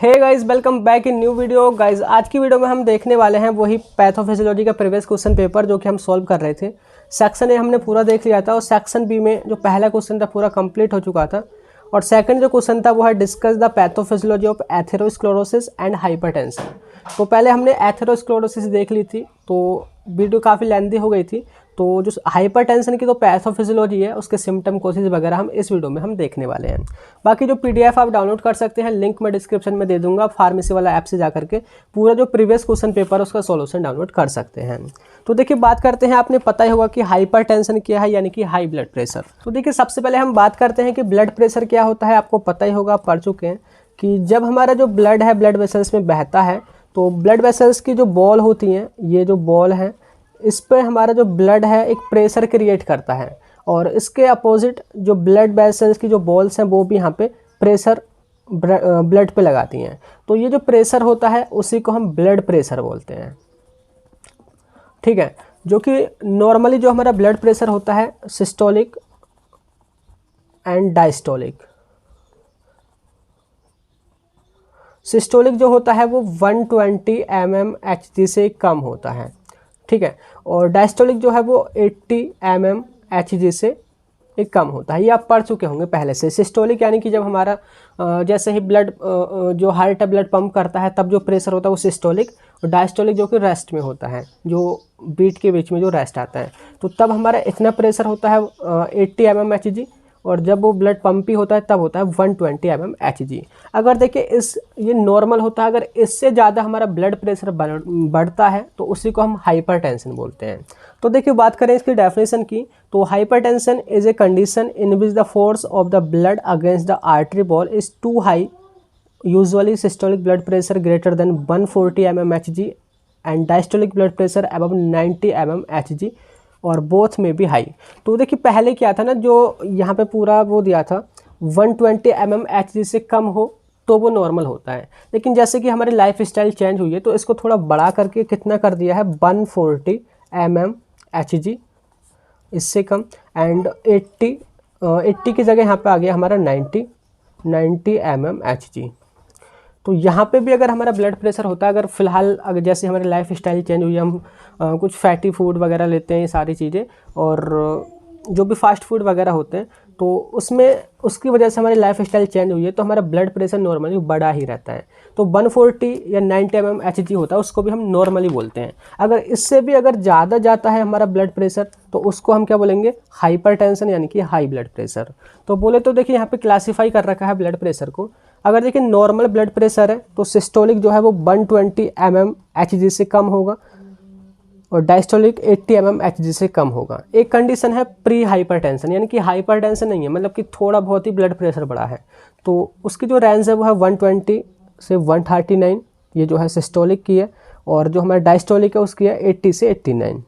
Hey guys, welcome back in new video. Guys, आज की video में हम देखने वाले हैं वही पैथोफिजियोलॉजी का प्रीवियस क्वेश्चन पेपर जो कि हम सॉल्व कर रहे थे। सेक्शन ए हमने पूरा देख लिया था और सेक्शन बी में जो पहला क्वेश्चन था पूरा कंप्लीट हो चुका था। और सेकंड जो क्वेश्चन था वो है discuss the pathophysiology of atherosclerosis and hypertension. तो पहले हमने एथेरोस्क्लेरोसिस देख ली थी, तो वीडियो काफ़ी लेंथी हो गई थी। तो जो हाइपरटेंशन की तो पैथोफिजियोलॉजी है, उसके सिम्टम कोसेस वगैरह हम इस वीडियो में हम देखने वाले हैं। बाकी जो पीडीएफ आप डाउनलोड कर सकते हैं, लिंक मैं डिस्क्रिप्शन में दे दूंगा। फार्मेसी वाला ऐप से जाकर के पूरा जो प्रीवियस क्वेश्चन पेपर है उसका सॉल्यूशन डाउनलोड कर सकते हैं। तो देखिए, बात करते हैं। आपने पता ही होगा कि हाइपरटेंशन क्या है, यानी कि हाई ब्लड प्रेशर। तो देखिए, सबसे पहले हम बात करते हैं कि ब्लड प्रेशर क्या होता है। आपको पता ही होगा, पढ़ चुके हैं कि जब हमारा जो ब्लड है ब्लड वेसल्स में बहता है, तो ब्लड वेसल्स की जो बॉल होती हैं, ये जो बॉल है, इस पे हमारा जो ब्लड है एक प्रेशर क्रिएट करता है। और इसके अपोजिट जो ब्लड वेसल्स की जो बॉल्स हैं वो भी यहाँ पे प्रेशर ब्लड पे लगाती हैं। तो ये जो प्रेशर होता है उसी को हम ब्लड प्रेशर बोलते हैं, ठीक है। जो कि नॉर्मली जो हमारा ब्लड प्रेशर होता है सिस्टोलिक एंड डायस्टोलिक। सिस्टोलिक जो होता है वो 120 mmHg से कम होता है, ठीक है। और डायस्टोलिक जो है वो 80 mmHg से एक कम होता है। ये आप पढ़ चुके होंगे पहले से। सिस्टोलिक यानी कि जब हमारा जैसे ही ब्लड जो हार्ट है ब्लड पंप करता है तब जो प्रेशर होता है वो सिस्टोलिक। और डायस्टोलिक जो कि रेस्ट में होता है, जो बीट के बीच में जो रेस्ट आता है, तो तब हमारा इतना प्रेशर होता है 80 mmHg। और जब वो ब्लड पंप ही होता है तब होता है 120 mmHg। अगर देखिए ये नॉर्मल होता है, अगर इससे ज़्यादा हमारा ब्लड प्रेशर बढ़ता है तो उसी को हम हाइपरटेंशन बोलते हैं। तो देखिए, बात करें इसकी डेफिनेशन की, तो hypertension is a condition in which the force of the blood against the artery wall is too high, usually systolic blood pressure greater than 140 mmHg and diastolic blood pressure above 90 mmHg और both में भी high. तो देखिए, पहले क्या था ना, जो यहाँ पे पूरा वो दिया था 120 mmHg से कम हो तो वो नॉर्मल होता है। लेकिन जैसे कि हमारी लाइफ स्टाइल चेंज हुई है तो इसको थोड़ा बड़ा करके कितना कर दिया है 140 mmHg, इससे कम। एंड 80 की जगह यहाँ पे आ गया हमारा 90 mmHg। तो यहाँ पे भी अगर हमारा ब्लड प्रेशर होता है, अगर फ़िलहाल अगर जैसे हमारी लाइफ स्टाइल चेंज हुई है, हम कुछ फैटी फूड वगैरह लेते हैं, ये सारी चीज़ें, और जो भी फास्ट फूड वगैरह होते हैं, तो उसमें उसकी वजह से हमारी लाइफ स्टाइल चेंज हुई है, तो हमारा ब्लड प्रेशर नॉर्मली बढ़ा ही रहता है। तो 140 या 90 mmHg होता है, उसको भी हम नॉर्मली बोलते हैं। अगर इससे भी अगर ज़्यादा जाता है हमारा ब्लड प्रेशर तो उसको हम क्या बोलेंगे, हाइपरटेंशन, यानी कि हाई ब्लड प्रेशर। तो बोले तो देखिए, यहाँ पे क्लासीफाई कर रखा है ब्लड प्रेशर को। अगर देखिए नॉर्मल ब्लड प्रेशर है तो सिस्टोलिक जो है वो 120 mmHg से कम होगा और डायस्टोलिक 80 mmHg से कम होगा। एक कंडीशन है प्री हाइपरटेंशन, यानी कि हाइपरटेंशन नहीं है, मतलब कि थोड़ा बहुत ही ब्लड प्रेशर बढ़ा है, तो उसकी जो रेंज है वो है 120 से 139, ये जो है सिस्टोलिक की है। और जो हमारा डायस्टोलिक है उसकी है 80 से 89।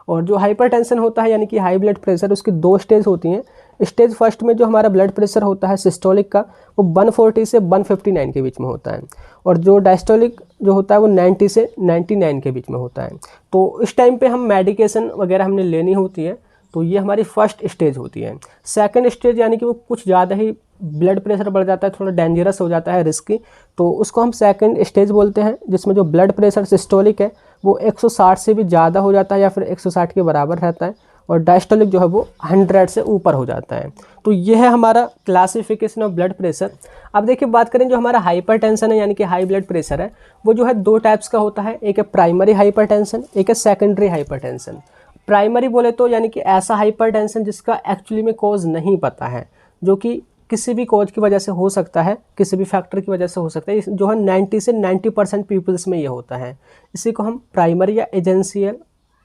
और जो हाइपरटेंशन होता है यानी कि हाई ब्लड प्रेशर, उसकी दो स्टेज होती हैं। स्टेज फर्स्ट में जो हमारा ब्लड प्रेशर होता है सिस्टोलिक का, वो 140 से 159 के बीच में होता है। और जो डायस्टोलिक जो होता है वो 90 से 99 के बीच में होता है। तो इस टाइम पे हम मेडिकेशन वगैरह हमने लेनी होती है। तो ये हमारी फर्स्ट स्टेज होती है। सेकंड स्टेज यानी कि वो कुछ ज़्यादा ही ब्लड प्रेशर बढ़ जाता है, थोड़ा डेंजरस हो जाता है, रिस्की, तो उसको हम सेकंड स्टेज बोलते हैं, जिसमें जो ब्लड प्रेशर सिस्टोलिक है वो 160 से भी ज़्यादा हो जाता है या फिर 160 के बराबर रहता है। और डायस्टोलिक जो है वो 100 से ऊपर हो जाता है। तो ये है हमारा क्लासिफिकेशन ऑफ ब्लड प्रेशर। अब देखिए, बात करें जो हमारा हाइपरटेंशन है यानी कि हाई ब्लड प्रेशर है, वो जो है दो टाइप्स का होता है। एक है प्राइमरी हाइपरटेंशन, एक है सेकेंडरी हाइपरटेंशन। प्राइमरी बोले तो यानी कि ऐसा हाइपरटेंशन जिसका एक्चुअली में कॉज नहीं पता है, जो कि किसी भी कॉज की वजह से हो सकता है, किसी भी फैक्टर की वजह से हो सकता है, जो है 90 से 90% पीपल्स में ये होता है। इसी को हम प्राइमरी या एजेंशियल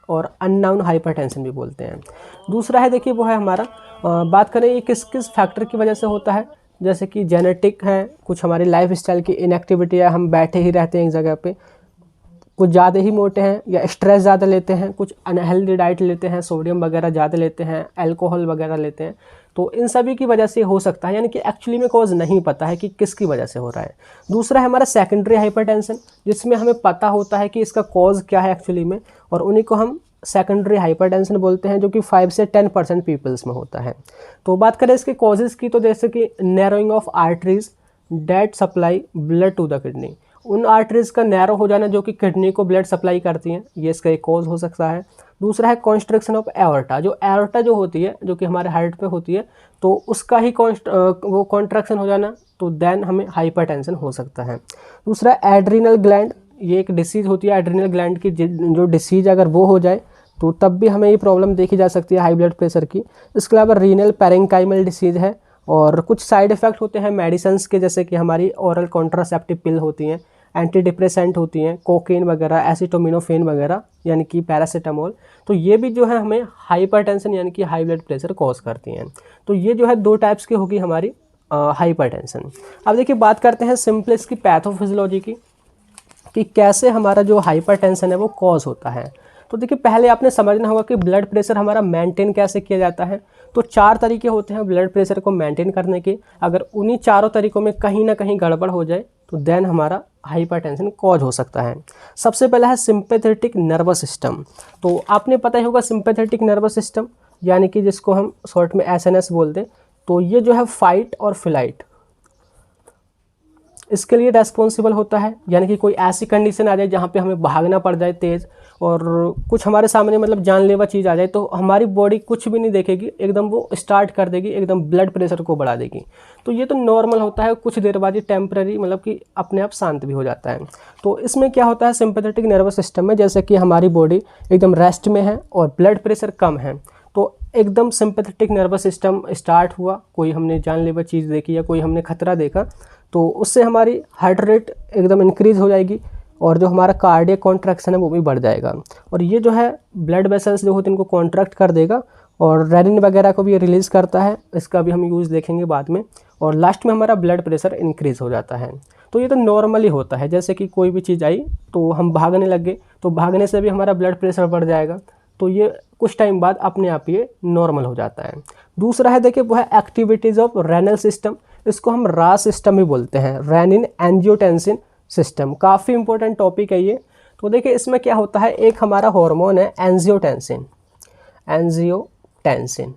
और अननोन हाइपरटेंशन भी बोलते हैं। दूसरा है, देखिए वो है हमारा बात करें ये किस किस फैक्टर की वजह से होता है, जैसे कि जेनेटिक है, कुछ हमारी लाइफ स्टाइल की इनएक्टिविटी है, हम बैठे ही रहते हैं एक जगह पे, कुछ ज़्यादा ही मोटे हैं या स्ट्रेस ज़्यादा लेते हैं, कुछ अनहेल्दी डाइट लेते हैं, सोडियम वगैरह ज़्यादा लेते हैं, अल्कोहल वगैरह लेते हैं, तो इन सभी की वजह से हो सकता है, यानी कि एक्चुअली में कॉज नहीं पता है कि किसकी वजह से हो रहा है। दूसरा है हमारा सेकेंडरी हाइपरटेंशन, जिसमें हमें पता होता है कि इसका कॉज क्या है एक्चुअली में, और उन्हीं को हम सेकेंडरी हाइपरटेंशन बोलते हैं, जो कि 5 से 10% पीपल्स में होता है। तो बात करें इसके कॉजेज़ की, तो जैसे कि narrowing of arteries, that supply blood to the kidney, उन आर्टरीज का नैरो हो जाना जो कि किडनी को ब्लड सप्लाई करती हैं, ये इसका एक कॉज हो सकता है। दूसरा है कॉन्स्ट्रिक्शन ऑफ एओर्टा, जो एओर्टा जो होती है जो कि हमारे हार्ट पे होती है, तो उसका ही वो कॉन्ट्रैक्शन हो जाना, तो देन हमें हाइपरटेंशन हो सकता है। दूसरा एड्रिनल ग्लैंड, ये एक डिसीज़ होती है एड्रिनल ग्लैंड की, जो डिसीज अगर वो हो जाए तो तब भी हमें ये प्रॉब्लम देखी जा सकती है हाई ब्लड प्रेशर की। इसके अलावा रीनल पैरेंकाइमल डिसीज़ है, और कुछ साइड इफ़ेक्ट होते हैं मेडिसिन्स के, जैसे कि हमारी ओरल कॉन्ट्रासेप्टिव पिल होती हैं, एंटी डिप्रेसेंट होती हैं, कोकेन वगैरह, एसिटोमिनोफेन वगैरह यानी कि पैरासीटामोल, तो ये भी जो है हमें हाइपरटेंशन यानी कि हाई ब्लड प्रेशर कॉज करती हैं। तो ये जो है 2 टाइप्स की होगी हमारी हाइपरटेंशन। अब देखिए बात करते हैं सिंपल इसकी पैथोफिजियोलॉजी की, कि कैसे हमारा जो हाइपरटेंशन है वो कॉज होता है। तो देखिए पहले आपने समझना होगा कि ब्लड प्रेशर हमारा मेंटेन कैसे किया जाता है। तो 4 तरीके होते हैं ब्लड प्रेशर को मेंटेन करने के, अगर उन्हीं चारों तरीकों में कहीं ना कहीं गड़बड़ हो जाए तो देन हमारा हाइपरटेंशन कॉज हो सकता है। सबसे पहला है सिंपैथेटिक नर्वस सिस्टम। तो आपने पता ही होगा सिंपैथेटिक नर्वस सिस्टम यानी कि जिसको हम शॉर्ट में एसएनएस बोलते हैं। तो ये जो है फाइट और फ्लाइट इसके लिए रेस्पॉन्सिबल होता है, यानी कि कोई ऐसी कंडीशन आ जाए जहाँ पे हमें भागना पड़ जाए तेज़, और कुछ हमारे सामने मतलब जानलेवा चीज़ आ जाए, तो हमारी बॉडी कुछ भी नहीं देखेगी, एकदम वो स्टार्ट कर देगी, एकदम ब्लड प्रेशर को बढ़ा देगी। तो ये तो नॉर्मल होता है, कुछ देर बाद ये टेम्पररी मतलब कि अपने आप शांत भी हो जाता है। तो इसमें क्या होता है सिंपैथेटिक नर्वस सिस्टम में, जैसे कि हमारी बॉडी एकदम रेस्ट में है और ब्लड प्रेशर कम है, तो एकदम सिंपैथेटिक नर्वस सिस्टम स्टार्ट हुआ, कोई हमने जानलेवा चीज़ देखी या कोई हमने खतरा देखा, तो उससे हमारी हार्ट रेट एकदम इंक्रीज़ हो जाएगी, और जो हमारा कार्डियक कॉन्ट्रैक्शन है वो भी बढ़ जाएगा, और ये जो है ब्लड वेसल्स जो होते हैं इनको कॉन्ट्रैक्ट कर देगा, और रेनिन वगैरह को भी रिलीज़ करता है, इसका भी हम यूज़ देखेंगे बाद में, और लास्ट में हमारा ब्लड प्रेशर इंक्रीज़ हो जाता है। तो ये तो नॉर्मली होता है, जैसे कि कोई भी चीज़ आई तो हम भागने लग गए, तो भागने से भी हमारा ब्लड प्रेशर बढ़ जाएगा, तो ये कुछ टाइम बाद अपने आप ये नॉर्मल हो जाता है। दूसरा है देखिए वो है एक्टिविटीज़ ऑफ रेनल सिस्टम, इसको हम रास सिस्टम भी बोलते हैं, रेनिन एंजियोटेंसिन सिस्टम, काफ़ी इंपॉर्टेंट टॉपिक है ये। तो देखिए इसमें क्या होता है, एक हमारा हार्मोन है एंजियोटेंसिन, एंजियोटेंसिन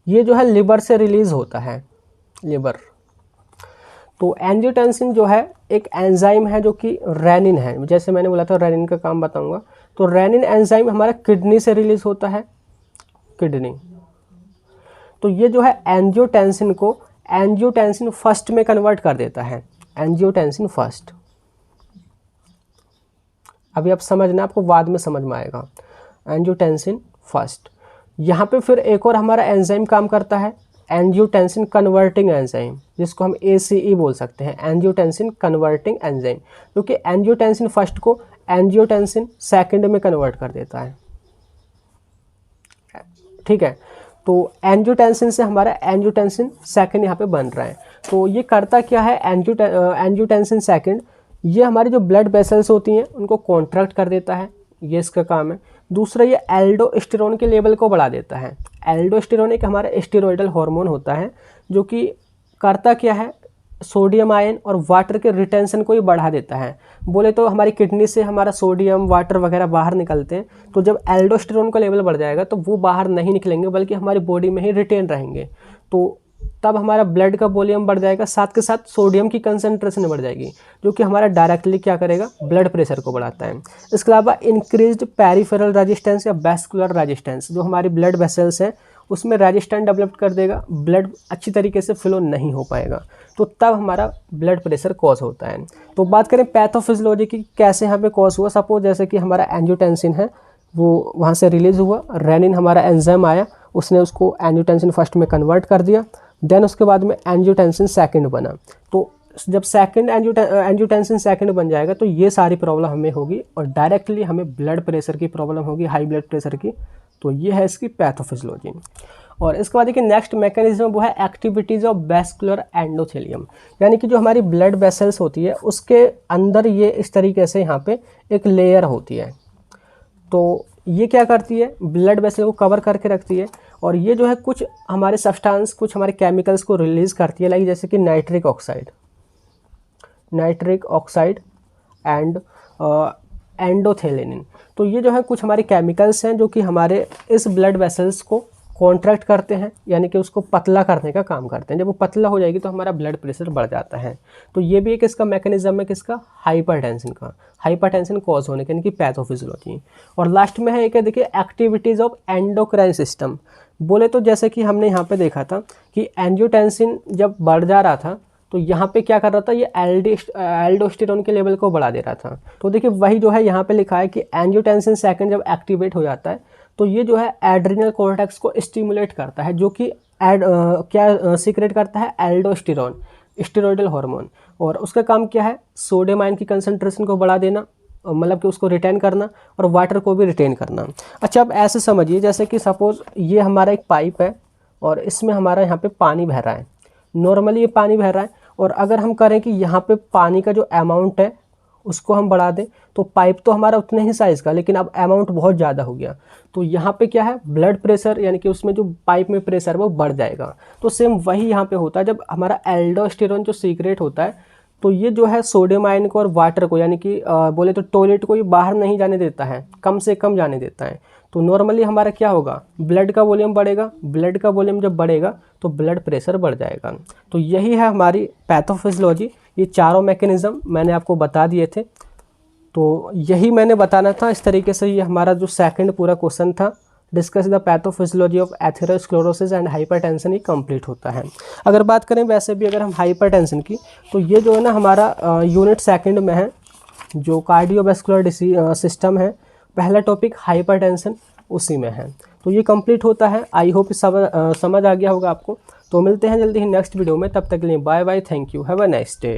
ये जो है लिवर से रिलीज़ होता है, लिवर। तो एंजियोटेंसिन जो है एक एंजाइम है जो कि रेनिन है, जैसे मैंने बोला था रेनिन का काम बताऊंगा। तो रेनिन एंजाइम हमारा किडनी से रिलीज़ होता है, किडनी। तो ये जो है एंजियोटेंसिन को एंजियोटेंसिन फर्स्ट में कन्वर्ट कर देता है, एंजियोटेंसिन फर्स्ट। अभी आप समझना, आपको बाद में समझ में आएगा, एंजियोटेंसिन फर्स्ट। यहाँ पे फिर एक और हमारा एंजाइम काम करता है, एंजियोटेंसिन कन्वर्टिंग एंजाइम, जिसको हम ACE बोल सकते हैं, एंजियोटेंसिन कन्वर्टिंग एंजाइम, क्योंकि एंजियोटेंसिन फर्स्ट को एंजियोटेंसिन सेकंड में कन्वर्ट कर देता है, ठीक है। तो एंजियोटेंसिन से हमारा एंजियोटेंसिन सेकंड यहाँ पे बन रहा है। तो ये करता क्या है, एंजियोटेंसिन सेकंड ये हमारी जो ब्लड वेसल्स होती हैं उनको कॉन्ट्रैक्ट कर देता है, ये इसका काम है। दूसरा ये एल्डोस्टेरोन के लेवल को बढ़ा देता है। एल्डोस्टेरोन एक हमारा स्टेरॉयडल हार्मोन होता है जो कि करता क्या है, सोडियम आयन और वाटर के रिटेंशन को ही बढ़ा देता है। बोले तो हमारी किडनी से हमारा सोडियम वाटर वगैरह बाहर निकलते हैं, तो जब एल्डोस्टेरोन का लेवल बढ़ जाएगा तो वो बाहर नहीं निकलेंगे बल्कि हमारी बॉडी में ही रिटेन रहेंगे, तो तब हमारा ब्लड का वॉल्यूम बढ़ जाएगा, साथ के साथ सोडियम की कंसनट्रेशन बढ़ जाएगी, जो कि हमारा डायरेक्टली क्या करेगा, ब्लड प्रेशर को बढ़ाता है। इसके अलावा इंक्रीज्ड पेरिफेरल रेजिस्टेंस या वैस्कुलर रेजिस्टेंस, जो हमारी ब्लड वेसल्स हैं उसमें रेजिस्टेंस डेवलप कर देगा, ब्लड अच्छी तरीके से फ्लो नहीं हो पाएगा, तो तब हमारा ब्लड प्रेशर कॉज होता है। तो बात करें पैथोफिजियोलॉजी की, कैसे यहाँ पे कॉज हुआ। सपोज जैसे कि हमारा एंजियोटेंसिन है वो वहाँ से रिलीज़ हुआ, रेनिन हमारा एंजाइम आया, उसने उसको एंजियोटेंसिन फर्स्ट में कन्वर्ट कर दिया, देन उसके बाद में एंजियोटेंसिन सेकंड बना। तो जब सेकंड एंजियोटेंसिन सेकंड बन जाएगा तो ये सारी प्रॉब्लम हमें होगी और डायरेक्टली हमें ब्लड प्रेशर की प्रॉब्लम होगी, हाई ब्लड प्रेशर की। तो ये है इसकी पैथोफिजियोलॉजी। और इसके बाद देखिए नेक्स्ट मैकेनिज्म वो है एक्टिविटीज़ ऑफ वैस्कुलर एंडोथेलियम, यानी कि जो हमारी ब्लड वेसल्स होती है उसके अंदर ये इस तरीके से यहाँ पे एक लेयर होती है। तो ये क्या करती है, ब्लड वेसल को कवर करके रखती है, और ये जो है कुछ हमारे सब्सटेंस, कुछ हमारे केमिकल्स को रिलीज़ करती है, लाइक जैसे कि नाइट्रिक ऑक्साइड एंड एंडोथेलिन। तो ये जो है कुछ हमारे केमिकल्स हैं जो कि हमारे इस ब्लड वेसल्स को कॉन्ट्रैक्ट करते हैं, यानी कि उसको पतला करने का काम करते हैं। जब वो पतला हो जाएगी तो हमारा ब्लड प्रेशर बढ़ जाता है। तो ये भी एक इसका मैकेनिज्म है, किसका, हाइपरटेंशन का, हाइपरटेंशन कॉज होने का, यानी कि पैथोफिजियोलॉजी। और लास्ट में है एक है देखिए एक्टिविटीज़ ऑफ एंडोक्राइन सिस्टम। बोले तो जैसे कि हमने यहाँ पे देखा था कि एंजियोटेंसिन जब बढ़ जा रहा था तो यहाँ पे क्या कर रहा था, ये एल्डोस्टेरोन के लेवल को बढ़ा दे रहा था। तो देखिए वही जो है यहाँ पे लिखा है कि एंजियोटेंसिन सेकंड जब एक्टिवेट हो जाता है तो ये जो है एड्रिनल कॉर्टेक्स को स्टिमुलेट करता है, जो कि क्या सीक्रेट करता है, एल्डोस्टेरोन, स्टेरॉयडल हार्मोन। और उसका काम क्या है, सोडियम आयन की कंसंट्रेशन को बढ़ा देना, मतलब कि उसको रिटेन करना, और वाटर को भी रिटेन करना। अच्छा, अब ऐसे समझिए जैसे कि सपोज ये हमारा एक पाइप है और इसमें हमारा यहाँ पे पानी बह रहा है, नॉर्मली ये पानी बह रहा है, और अगर हम करें कि यहाँ पे पानी का जो अमाउंट है उसको हम बढ़ा दें तो पाइप तो हमारा उतने ही साइज़ का, लेकिन अब अमाउंट बहुत ज़्यादा हो गया, तो यहाँ पे क्या है, ब्लड प्रेशर, यानी कि उसमें जो पाइप में प्रेशर वो बढ़ जाएगा। तो सेम वही यहाँ पे होता है, जब हमारा एल्डोस्टेरोन जो सीक्रेट होता है तो ये जो है सोडियम आयन को और वाटर को, यानी कि बोले तो टॉयलेट को ये बाहर नहीं जाने देता है, कम से कम जाने देता है। तो नॉर्मली हमारा क्या होगा, ब्लड का वॉल्यूम बढ़ेगा, ब्लड का वॉल्यूम जब बढ़ेगा तो ब्लड प्रेशर बढ़ जाएगा। तो यही है हमारी पैथोफिजियोलॉजी। ये चारों मैकेनिज़्म मैंने आपको बता दिए थे, तो यही मैंने बताना था। इस तरीके से ये हमारा जो सेकंड पूरा क्वेश्चन था, discuss the pathophysiology of atherosclerosis and hypertension, ये कंप्लीट होता है। अगर बात करें वैसे भी अगर हम हाइपरटेंशन की, तो ये जो है ना हमारा यूनिट सेकंड में है, जो कार्डियोवैस्कुलर सिस्टम है, पहला टॉपिक हाइपरटेंशन उसी में है। तो ये कंप्लीट होता है। आई होप समझ आ गया होगा आपको। तो मिलते हैं जल्दी ही नेक्स्ट वीडियो में, तब तक के लिए bye bye, thank you, have a nice day.